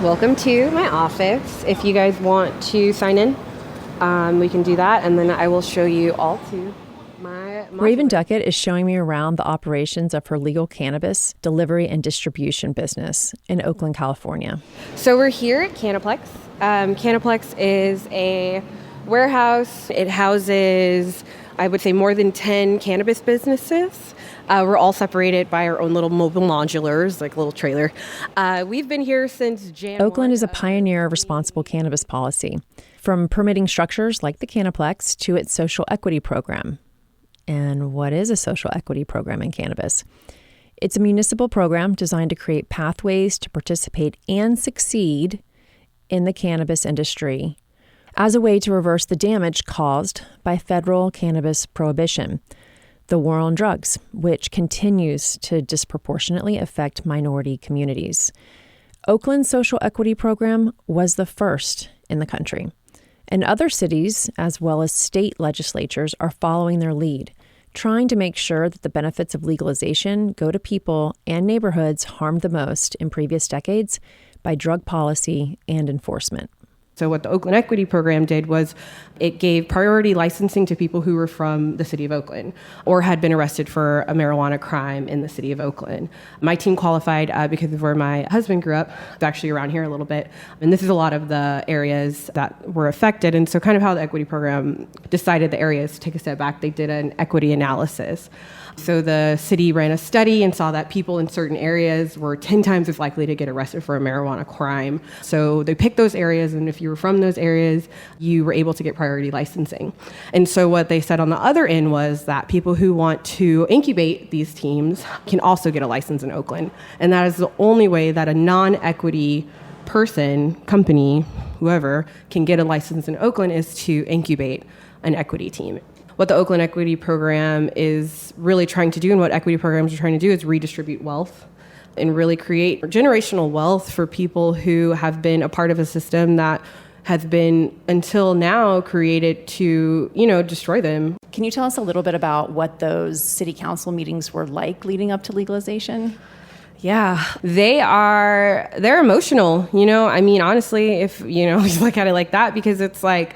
Welcome to my office. If you guys want to sign in, we can do that, and then I will show you all to my Raven Duckett is showing me around the operations of her legal cannabis delivery and distribution business in Oakland, California. So we're here at Cannaplex. Cannaplex is a warehouse. It houses, I would say, more than 10 cannabis businesses. We're all separated by our own little mobile modulars, like a little trailer. We've been here since January. Oakland is a pioneer of responsible cannabis policy, from permitting structures like the Cannaplex to its social equity program. And what is a social equity program in cannabis? It's a municipal program designed to create pathways to participate and succeed in the cannabis industry as a way to reverse the damage caused by federal cannabis prohibition, the war on drugs, which continues to disproportionately affect minority communities. Oakland's social equity program was the first in the country. And other cities, as well as state legislatures, are following their lead, trying to make sure that the benefits of legalization go to people and neighborhoods harmed the most in previous decades by drug policy and enforcement. So what the Oakland Equity Program did was it gave priority licensing to people who were from the city of Oakland or had been arrested for a marijuana crime in the city of Oakland. My team qualified because of where my husband grew up. It's actually around here a little bit. And this is a lot of the areas that were affected. And so kind of how the Equity Program decided the areas to take a step back, they did an equity analysis. So the city ran a study and saw that people in certain areas were 10 times as likely to get arrested for a marijuana crime. So they picked those areas, and if you were from those areas, you were able to get priority licensing. And so what they said on the other end was that people who want to incubate these teams can also get a license in Oakland. And that is the only way that a non-equity person, company, whoever, can get a license in Oakland is to incubate an equity team. What the Oakland Equity Program is really trying to do, and what equity programs are trying to do, is redistribute wealth and really create generational wealth for people who have been a part of a system that has been, until now, created to, destroy them. Can you tell us a little bit about what those city council meetings were like leading up to legalization? Yeah, they're emotional, honestly, if, you look at it like that, because it's like,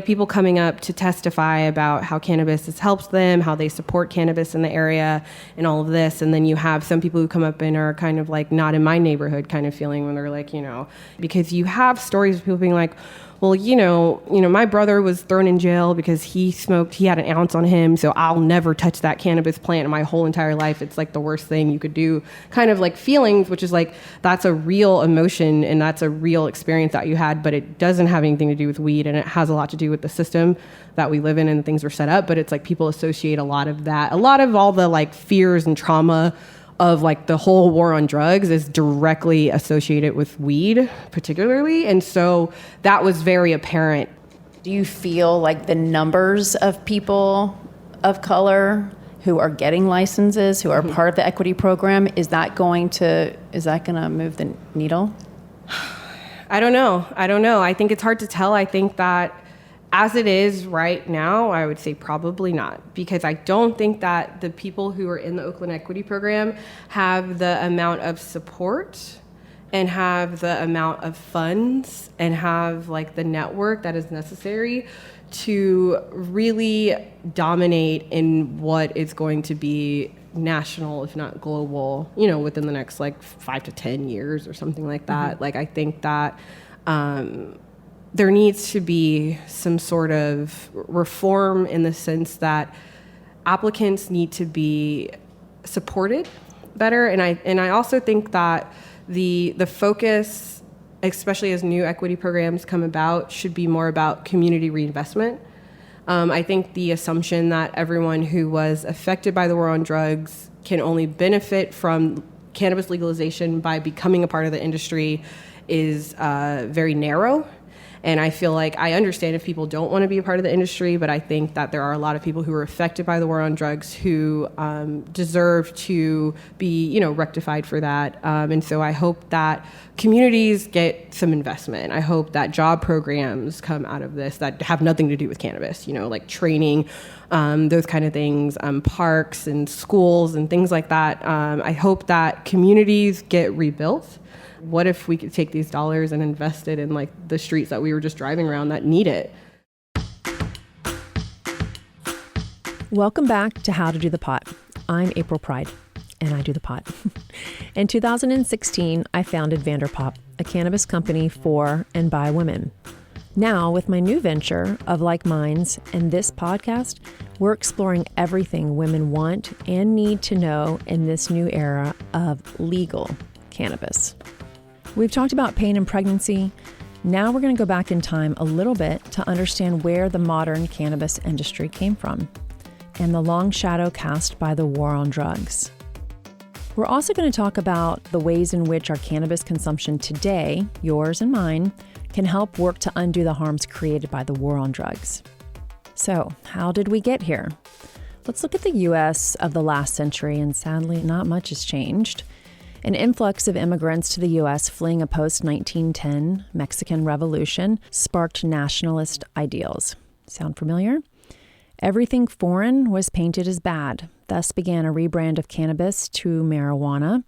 people coming up to testify about how cannabis has helped them, how they support cannabis in the area, and all of this. And then you have some people who come up and are kind of like not in my neighborhood kind of feeling when they're like, because you have stories of people being like, well, my brother was thrown in jail because he had an ounce on him, so I'll never touch that cannabis plant in my whole entire life. It's like the worst thing you could do. Kind of like feelings, which is like, that's a real emotion and that's a real experience that you had, but it doesn't have anything to do with weed, and it has a lot to do with the system that we live in and the things we're set up. But it's like people associate a lot of that, a lot of all the like fears and trauma of like the whole war on drugs is directly associated with weed, particularly. And so that was very apparent. Do you feel like the numbers of people of color who are getting licenses, who are part of the equity program, is that going to move the needle? I don't know. I think it's hard to tell. I think that as it is right now, I would say probably not, because I don't think that the people who are in the Oakland Equity Program have the amount of support and have the amount of funds and have like the network that is necessary to really dominate in what is going to be national, if not global, within the next like 5 to 10 years or something like that. Like, I think that there needs to be some sort of reform in the sense that applicants need to be supported better. And I also think that the focus, especially as new equity programs come about, should be more about community reinvestment. I think the assumption that everyone who was affected by the war on drugs can only benefit from cannabis legalization by becoming a part of the industry is very narrow. And I feel like I understand if people don't want to be a part of the industry, but I think that there are a lot of people who are affected by the war on drugs who deserve to be, rectified for that. And so I hope that communities get some investment. I hope that job programs come out of this that have nothing to do with cannabis, like training those kind of things, parks and schools and things like that. I hope that communities get rebuilt. What if we could take these dollars and invest it in like the streets that we were just driving around that need it? Welcome back to How to Do the Pot. I'm April Pride, and I do the pot. In 2016, I founded Vanderpop, a cannabis company for and by women. Now, with my new venture of Like Minds and this podcast, we're exploring everything women want and need to know in this new era of legal cannabis. We've talked about pain and pregnancy. Now we're going to go back in time a little bit to understand where the modern cannabis industry came from and the long shadow cast by the war on drugs. We're also going to talk about the ways in which our cannabis consumption today, yours and mine, can help work to undo the harms created by the war on drugs. So, how did we get here? Let's look at the U.S. of the last century, and sadly, not much has changed. An influx of immigrants to the U.S. fleeing a post-1910 Mexican Revolution sparked nationalist ideals. Sound familiar? Everything foreign was painted as bad. Thus began a rebrand of cannabis to marijuana,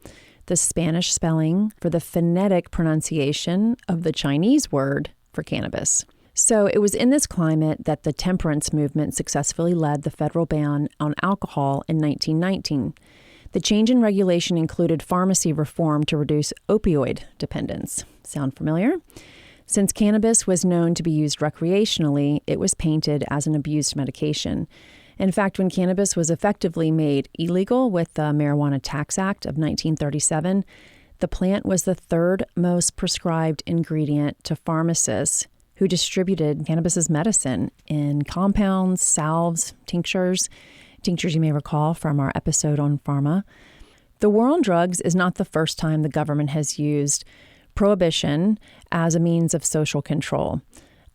the Spanish spelling for the phonetic pronunciation of the Chinese word for cannabis. So it was in this climate that the temperance movement successfully led the federal ban on alcohol in 1919. The change in regulation included pharmacy reform to reduce opioid dependence. Sound familiar? Since cannabis was known to be used recreationally, it was painted as an abused medication. In fact, when cannabis was effectively made illegal with the Marijuana Tax Act of 1937, the plant was the third most prescribed ingredient to pharmacists who distributed cannabis as medicine in compounds, salves, tinctures you may recall from our episode on pharma. The war on drugs is not the first time the government has used prohibition as a means of social control.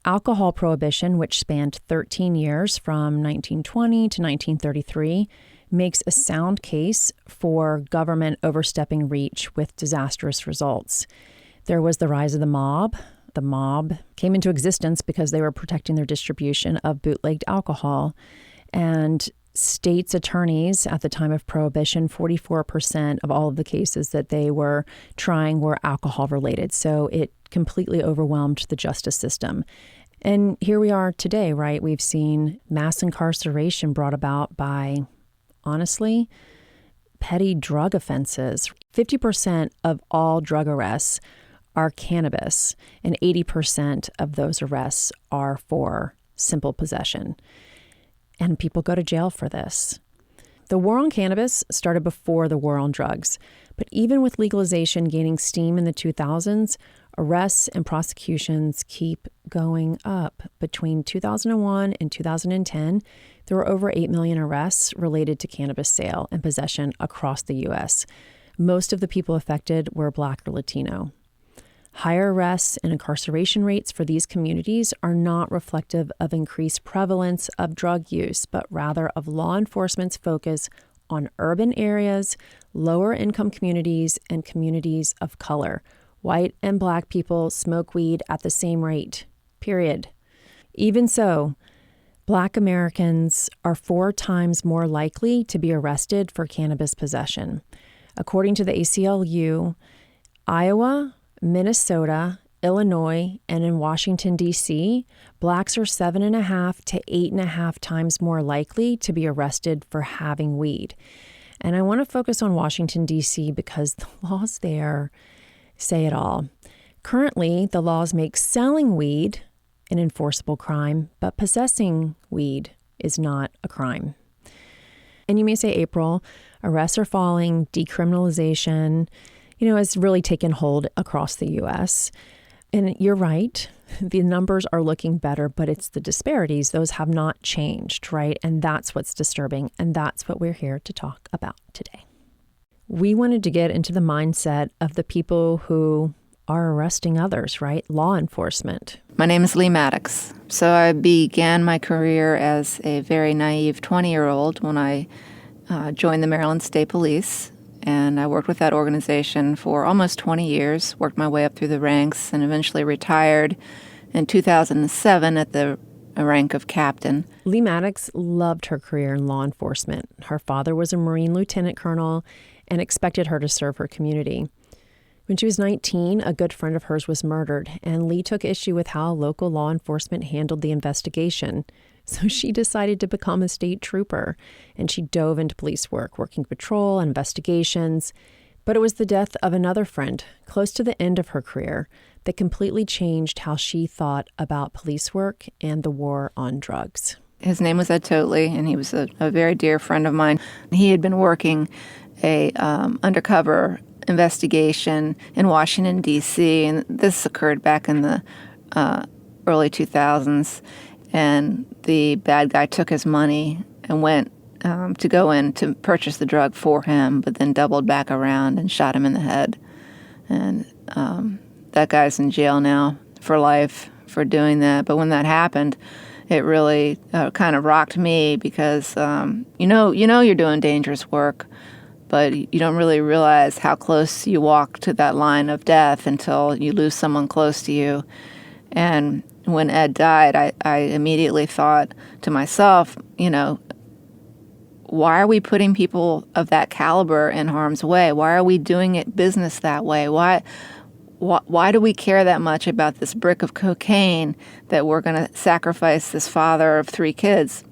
Alcohol prohibition, which spanned 13 years from 1920 to 1933, makes a sound case for government overstepping reach with disastrous results. There was the rise of the mob. The mob came into existence because they were protecting their distribution of bootlegged alcohol. And states' attorneys at the time of Prohibition, 44% of all of the cases that they were trying were alcohol related. So it completely overwhelmed the justice system. And here we are today, right? We've seen mass incarceration brought about by, honestly, petty drug offenses. 50% of all drug arrests are cannabis, and 80% of those arrests are for simple possession. And people go to jail for this. The war on cannabis started before the war on drugs, but even with legalization gaining steam in the 2000s, arrests and prosecutions keep going up. Between 2001 and 2010, there were over 8 million arrests related to cannabis sale and possession across the U.S. Most of the people affected were Black or Latino. Higher arrests and incarceration rates for these communities are not reflective of increased prevalence of drug use, but rather of law enforcement's focus on urban areas, lower income communities, and communities of color. White and Black people smoke weed at the same rate, period. Even so, Black Americans are 4 times more likely to be arrested for cannabis possession. According to the ACLU, Iowa, Minnesota, Illinois, and in Washington, D.C., Blacks are 7.5 to 8.5 times more likely to be arrested for having weed. And I want to focus on Washington, D.C. because the laws there say it all. Currently, the laws make selling weed an enforceable crime, but possessing weed is not a crime. And you may say, April, arrests are falling, decriminalization, has really taken hold across the U.S. And you're right, the numbers are looking better, but it's the disparities. Those have not changed, right? And that's what's disturbing. And that's what we're here to talk about today. We wanted to get into the mindset of the people who are arresting others, right? Law enforcement. My name is Leigh Maddox. So I began my career as a very naive 20-year-old when I joined the Maryland State Police. And I worked with that organization for almost 20 years, worked my way up through the ranks, and eventually retired in 2007 at the a rank of captain. Leigh Maddox loved her career in law enforcement. Her father was a Marine lieutenant colonel and expected her to serve her community. When she was 19, a good friend of hers was murdered, and Leigh took issue with how local law enforcement handled the investigation. So she decided to become a state trooper, and she dove into police work, working patrol and investigations. But it was the death of another friend, close to the end of her career, that completely changed how she thought about police work and the war on drugs. His name was Ed Totley, and he was a very dear friend of mine. He had been working a undercover investigation in Washington, D.C., and this occurred back in the early 2000s. And the bad guy took his money and went to go in to purchase the drug for him, but then doubled back around and shot him in the head. And that guy's in jail now for life for doing that. But when that happened, it really kind of rocked me because you know you're doing dangerous work, but you don't really realize how close you walk to that line of death until you lose someone close to you. And when Ed died, I immediately thought to myself, why are we putting people of that caliber in harm's way? Why are we doing it business that way? Why do we care that much about this brick of cocaine that we're going to sacrifice this father of 3 kids?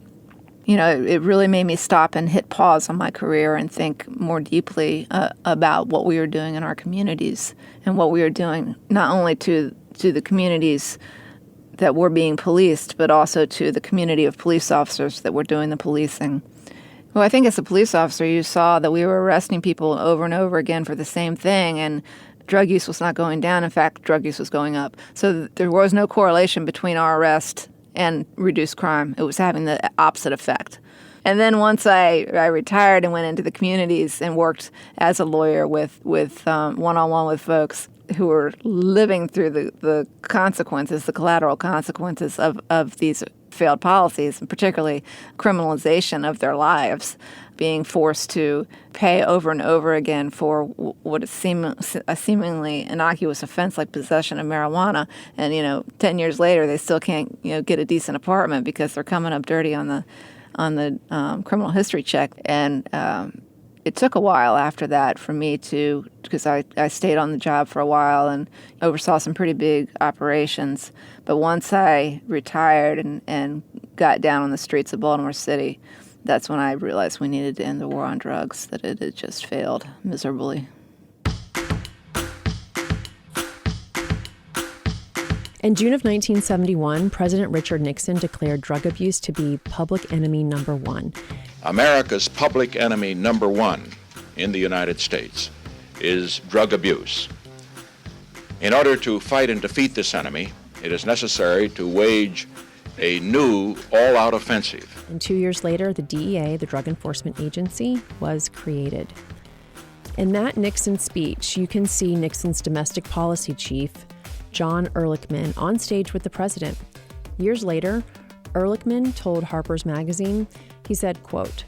It really made me stop and hit pause on my career and think more deeply about what we were doing in our communities and what we were doing not only to the communities that were being policed, but also to the community of police officers that were doing the policing. Well, I think as a police officer, you saw that we were arresting people over and over again for the same thing, and drug use was not going down. In fact, drug use was going up. So there was no correlation between our arrest and reduced crime. It was having the opposite effect. And then once I retired and went into the communities and worked as a lawyer with one-on-one with folks who were living through the consequences, the collateral consequences of these failed policies, and particularly criminalization of their lives, being forced to pay over and over again for what is a seemingly innocuous offense like possession of marijuana. And, 10 years later, they still can't, get a decent apartment because they're coming up dirty on the criminal history check. And it took a while after that for me because I stayed on the job for a while and oversaw some pretty big operations. But once I retired and got down on the streets of Baltimore City, that's when I realized we needed to end the war on drugs, that it had just failed miserably. In June of 1971, President Richard Nixon declared drug abuse to be public enemy number 1. America's public enemy number 1 in the United States is drug abuse. In order to fight and defeat this enemy, it is necessary to wage a new all-out offensive. And 2 years later, the DEA, the Drug Enforcement Agency, was created. In that Nixon speech, you can see Nixon's domestic policy chief, John Ehrlichman, on stage with the president. Years later, Ehrlichman told Harper's Magazine, he said, quote,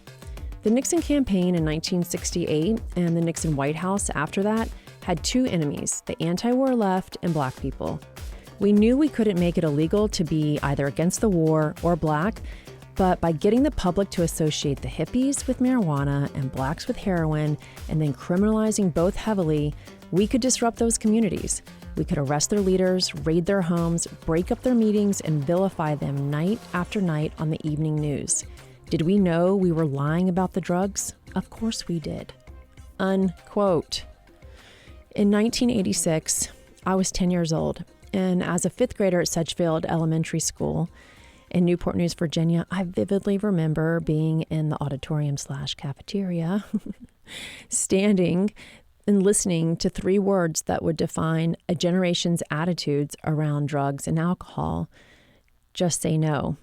"The Nixon campaign in 1968 and the Nixon White House after that had 2 enemies, the anti-war left and black people. We knew we couldn't make it illegal to be either against the war or black, but by getting the public to associate the hippies with marijuana and blacks with heroin and then criminalizing both heavily, we could disrupt those communities. We could arrest their leaders, raid their homes, break up their meetings, and vilify them night after night on the evening news. Did we know we were lying about the drugs? Of course we did." Unquote. In 1986, I was 10 years old, and as a 5th grader at Sedgefield Elementary School in Newport News, Virginia, I vividly remember being in the auditorium/cafeteria, standing and listening to 3 words that would define a generation's attitudes around drugs and alcohol. Just say no.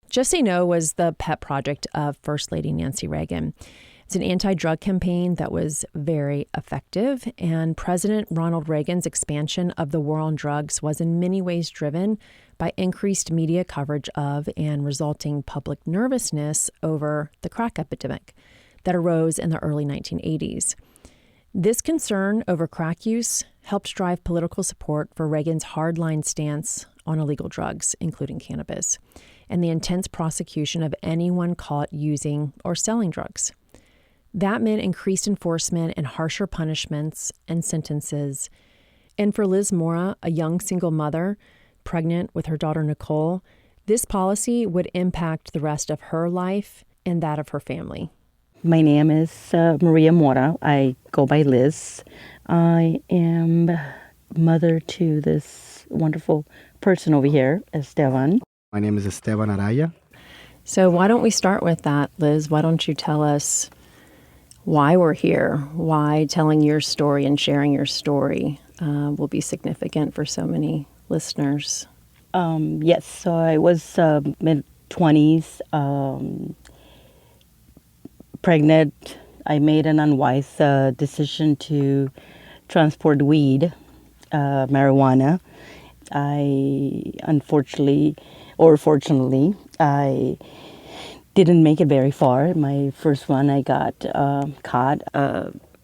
Just Say No was the pet project of First Lady Nancy Reagan. It's an anti-drug campaign that was very effective, and President Ronald Reagan's expansion of the war on drugs was in many ways driven by increased media coverage of and resulting public nervousness over the crack epidemic that arose in the early 1980s. This concern over crack use helped drive political support for Reagan's hardline stance on illegal drugs, including cannabis, and the intense prosecution of anyone caught using or selling drugs. That meant increased enforcement and harsher punishments and sentences. And for Liz Mora, a young single mother, pregnant with her daughter Nicole, this policy would impact the rest of her life and that of her family. My name is Maria Mora. I go by Liz. I am mother to this wonderful person over here, Esteban. My name is Esteban Araya. So why don't we start with that, Liz? Why don't you tell us why we're here, why telling your story and sharing your story will be significant for so many listeners? Yes, so I was mid-20s, pregnant. I made an unwise decision to transport weed, marijuana. Unfortunately, or fortunately, I didn't make it very far. My first one, I got caught.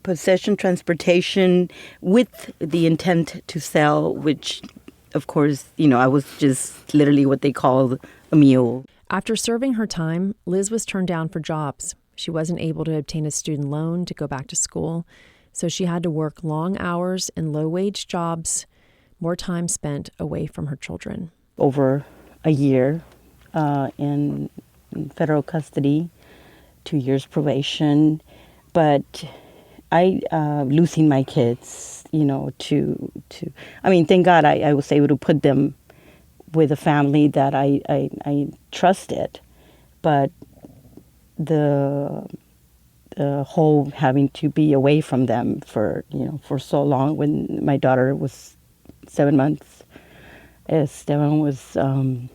Possession, transportation with the intent to sell, which, of course, I was just literally what they call a mule. After serving her time, Liz was turned down for jobs. She wasn't able to obtain a student loan to go back to school, so she had to work long hours in low-wage jobs, more time spent away from her children. Over a year in federal custody, 2 years probation, but I losing my kids, thank God I was able to put them with a family that I trusted, but the whole having to be away from them for so long. When my daughter was 7 months, Esteban was 9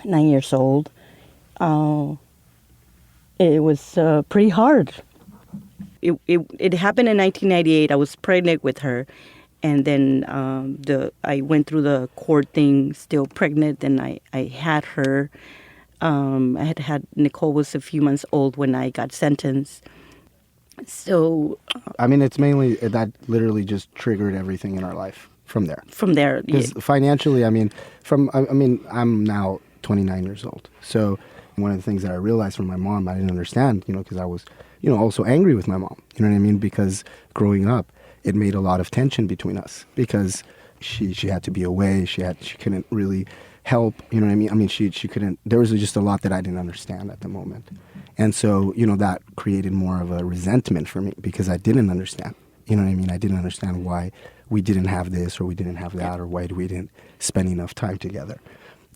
years old. It was pretty hard. It happened in 1998. I was pregnant with her, and then I went through the court thing, still pregnant. Then I had her. I had Nicole was a few months old when I got sentenced. So it's mainly that literally just triggered everything in our life from there. From there, because financially, I'm now 29 years old. So one of the things that I realized from my mom, I didn't understand, because I was, also angry with my mom. You know what I mean? Because growing up, it made a lot of tension between us because she had to be away. She couldn't really help. You know what I mean? She couldn't. There was just a lot that I didn't understand at the moment, and so that created more of a resentment for me because I didn't understand. You know what I mean? I didn't understand why we didn't have this or we didn't have that or why we didn't spend enough time together,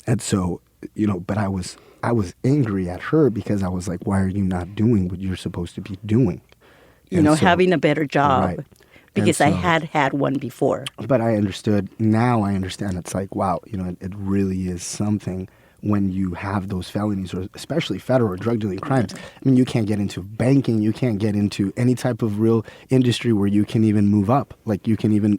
and so but I was angry at her because I was like, why are you not doing what you're supposed to be doing? Having a better job. Right. Because I had one before. But I understood. Now I understand. It's like, wow, it really is something when you have those felonies, or especially federal drug dealing crimes. You can't get into banking. You can't get into any type of real industry where you can even move up. Like you can even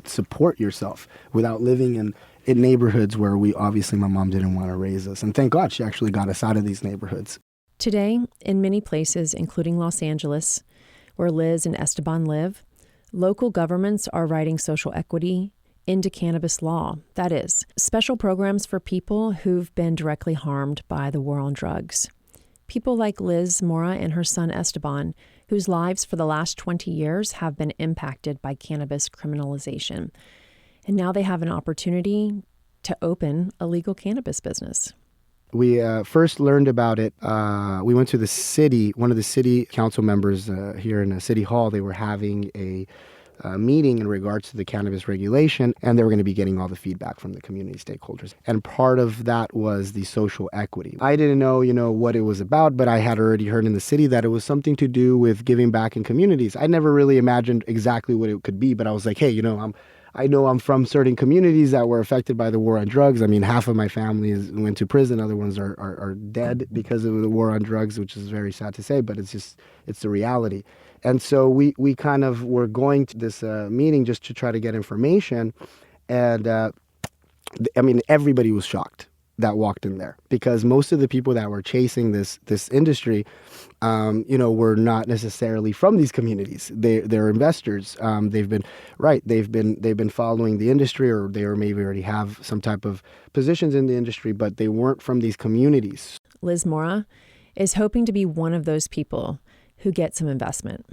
support yourself without living in neighborhoods where my mom didn't want to raise us. And thank God she actually got us out of these neighborhoods. Today, in many places, including Los Angeles, where Liz and Esteban live, local governments are writing social equity into cannabis law. That is, special programs for people who've been directly harmed by the war on drugs. People like Liz Mora and her son Esteban, whose lives for the last 20 years have been impacted by cannabis criminalization. And now they have an opportunity to open a legal cannabis business. We first learned about it. We went to the city. One of the city council members here in the city hall, they were having a meeting in regards to the cannabis regulation, and they were going to be getting all the feedback from the community stakeholders. And part of that was the social equity. I didn't know, what it was about, but I had already heard in the city that it was something to do with giving back in communities. I never really imagined exactly what it could be, but I was like, hey, I know I'm from certain communities that were affected by the war on drugs. Half of my family went to prison. Other ones are dead because of the war on drugs, which is very sad to say, but it's the reality. And so we kind of were going to this meeting just to try to get information. And everybody was shocked. that walked in there, because most of the people that were chasing this industry, were not necessarily from these communities. They're investors. They've been following the industry, or they maybe already have some type of positions in the industry, but they weren't from these communities. Liz Mora is hoping to be one of those people who get some investment.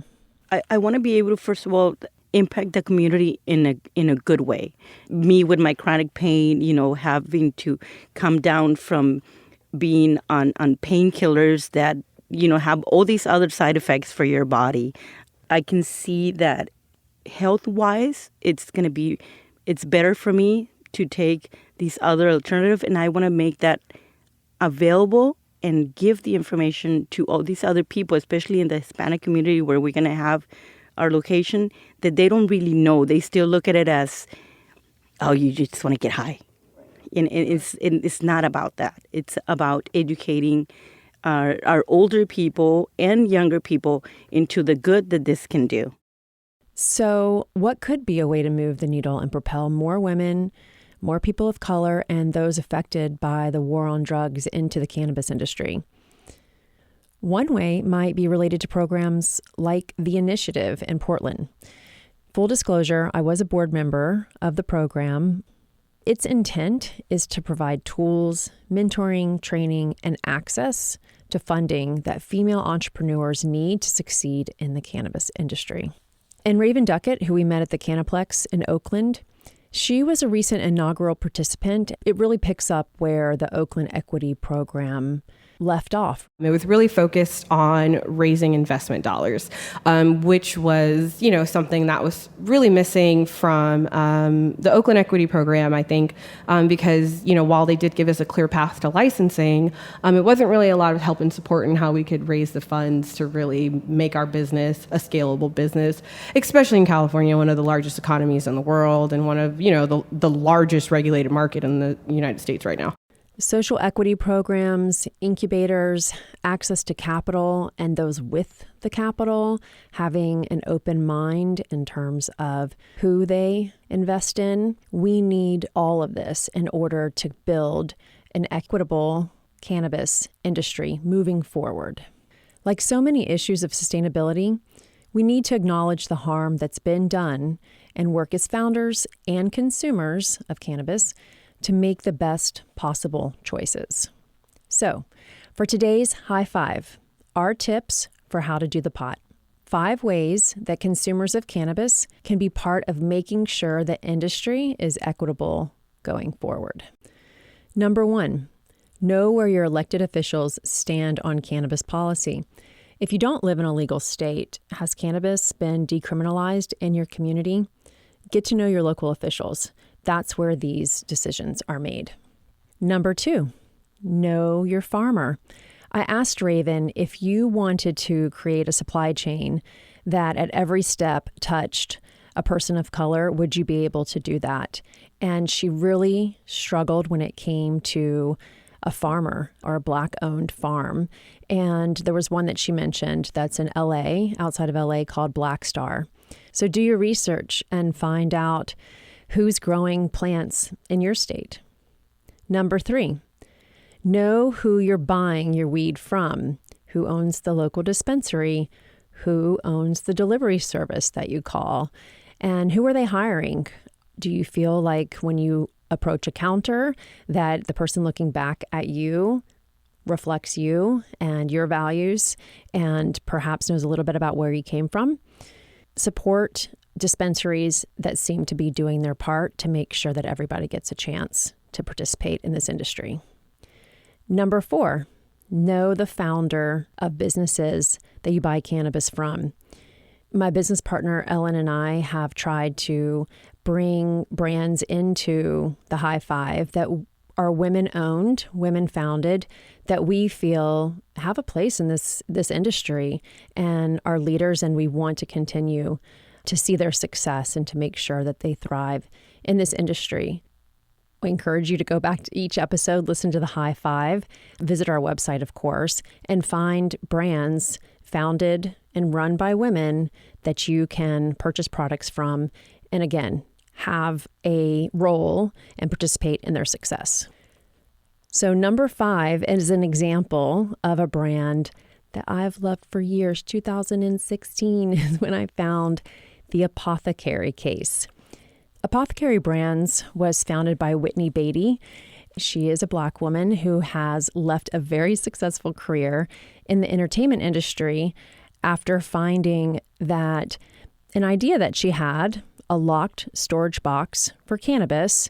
I want to be able to, first of all, impact the community in a good way. Me with my chronic pain, having to come down from being on painkillers that, have all these other side effects for your body. I can see that health-wise, it's better for me to take these other alternatives, and I want to make that available and give the information to all these other people, especially in the Hispanic community where we're going to have our location, that they don't really know. They still look at it as, oh, you just want to get high. And it's not about that. It's about educating our older people and younger people into the good that this can do. So what could be a way to move the needle and propel more women, more people of color, and those affected by the war on drugs into the cannabis industry? One way might be related to programs like the Initiative in Portland. Full disclosure, I was a board member of the program. Its intent is to provide tools, mentoring, training, and access to funding that female entrepreneurs need to succeed in the cannabis industry. And Raven Duckett, who we met at the Cannaplex in Oakland, she was a recent inaugural participant. It really picks up where the Oakland Equity Program left off. It was really focused on raising investment dollars, which was, something that was really missing from the Oakland Equity Program, I think, because, while they did give us a clear path to licensing, it wasn't really a lot of help and support in how we could raise the funds to really make our business a scalable business, especially in California, one of the largest economies in the world and one of, the largest regulated market in the United States right now. Social equity programs, incubators, access to capital, and those with the capital having an open mind in terms of who they invest in. We need all of this in order to build an equitable cannabis industry moving forward. Like so many issues of sustainability, we need to acknowledge the harm that's been done and work as founders and consumers of cannabis to make the best possible choices. So, for today's High Five, our tips for how to do the pot. 5 ways that consumers of cannabis can be part of making sure the industry is equitable going forward. Number 1, know where your elected officials stand on cannabis policy. If you don't live in a legal state, has cannabis been decriminalized in your community? Get to know your local officials. That's where these decisions are made. Number 2, know your farmer. I asked Raven if you wanted to create a supply chain that at every step touched a person of color, would you be able to do that? And she really struggled when it came to a farmer or a Black-owned farm. And there was one that she mentioned that's in LA, outside of LA, called Black Star. So do your research and find out who's growing plants in your state. Number 3, know who you're buying your weed from, who owns the local dispensary, who owns the delivery service that you call, and who are they hiring? Do you feel like when you approach a counter that the person looking back at you reflects you and your values and perhaps knows a little bit about where you came from? Support dispensaries that seem to be doing their part to make sure that everybody gets a chance to participate in this industry. Number 4, know the founder of businesses that you buy cannabis from. My business partner, Ellen, and I have tried to bring brands into the High Five that are women-owned, women-founded, that we feel have a place in this industry and are leaders, and we want to continue to see their success and to make sure that they thrive in this industry. We encourage you to go back to each episode, listen to the High Five, visit our website, of course, and find brands founded and run by women that you can purchase products from, and again, have a role and participate in their success. So number 5 is an example of a brand that I've loved for years. 2016 is when I found the Apothecary case. Apothecary Brands was founded by Whitney Beatty. She is a Black woman who has left a very successful career in the entertainment industry after finding that an idea that she had, a locked storage box for cannabis,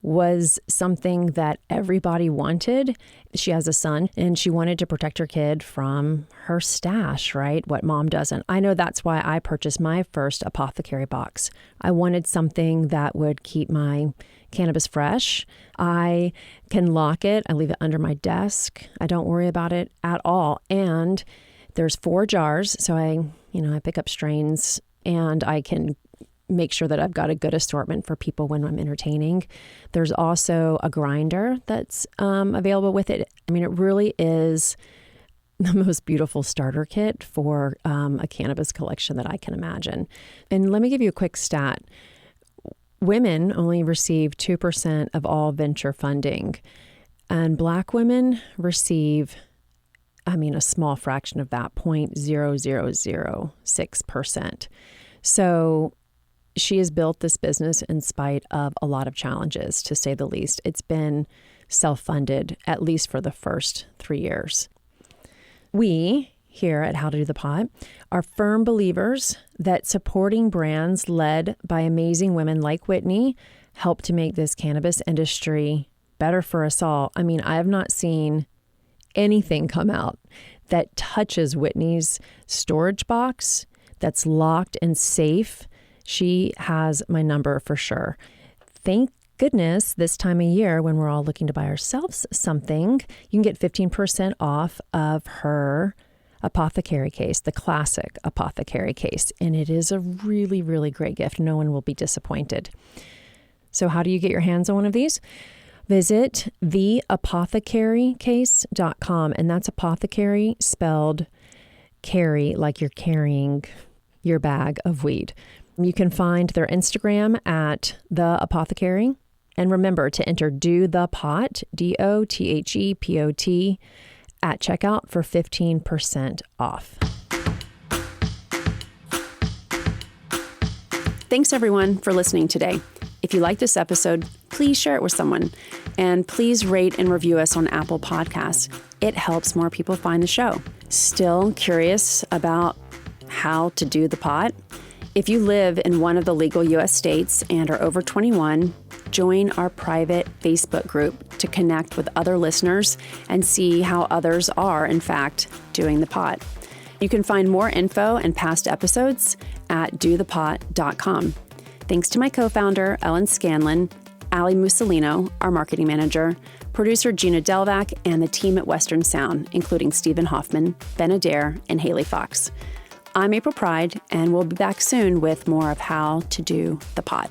was something that everybody wanted. She has a son and she wanted to protect her kid from her stash, right? What mom doesn't. I know that's why I purchased my first apothecary box. I wanted something that would keep my cannabis fresh. I can lock it. I leave it under my desk. I don't worry about it at all. And there's 4 jars. So I pick up strains and I can make sure that I've got a good assortment for people when I'm entertaining. There's also a grinder that's available with it. I mean, it really is the most beautiful starter kit for a cannabis collection that I can imagine. And let me give you a quick stat. Women only receive 2% of all venture funding, and Black women receive, a small fraction of that, 0.0006%. So she has built this business in spite of a lot of challenges, to say the least. It's been self-funded, at least for the first 3 years. We here at How to Do the Pot are firm believers that supporting brands led by amazing women like Whitney help to make this cannabis industry better for us all. I mean, I have not seen anything come out that touches Whitney's storage box that's locked and safe. She has my number for sure. Thank goodness this time of year when we're all looking to buy ourselves something, you can get 15% off of her apothecary case, the classic apothecary case. And it is a really, really great gift. No one will be disappointed. So how do you get your hands on one of these? Visit theapothecarycase.com. And that's apothecary spelled carry, like you're carrying your bag of weed. You can find their Instagram at The Apothecary. And remember to enter Do the Pot, DOTHEPOT, at checkout for 15% off. Thanks everyone for listening today. If you like this episode, please share it with someone. And please rate and review us on Apple Podcasts. It helps more people find the show. Still curious about how to do the pot? If you live in one of the legal U.S. states and are over 21, join our private Facebook group to connect with other listeners and see how others are, in fact, doing the pot. You can find more info and past episodes at dothepot.com. Thanks to my co-founder, Ellen Scanlon, Ali Mussolino, our marketing manager, producer Gina Delvac, and the team at Western Sound, including Stephen Hoffman, Ben Adair, and Haley Fox. I'm April Pride, and we'll be back soon with more of How to Do the Pot.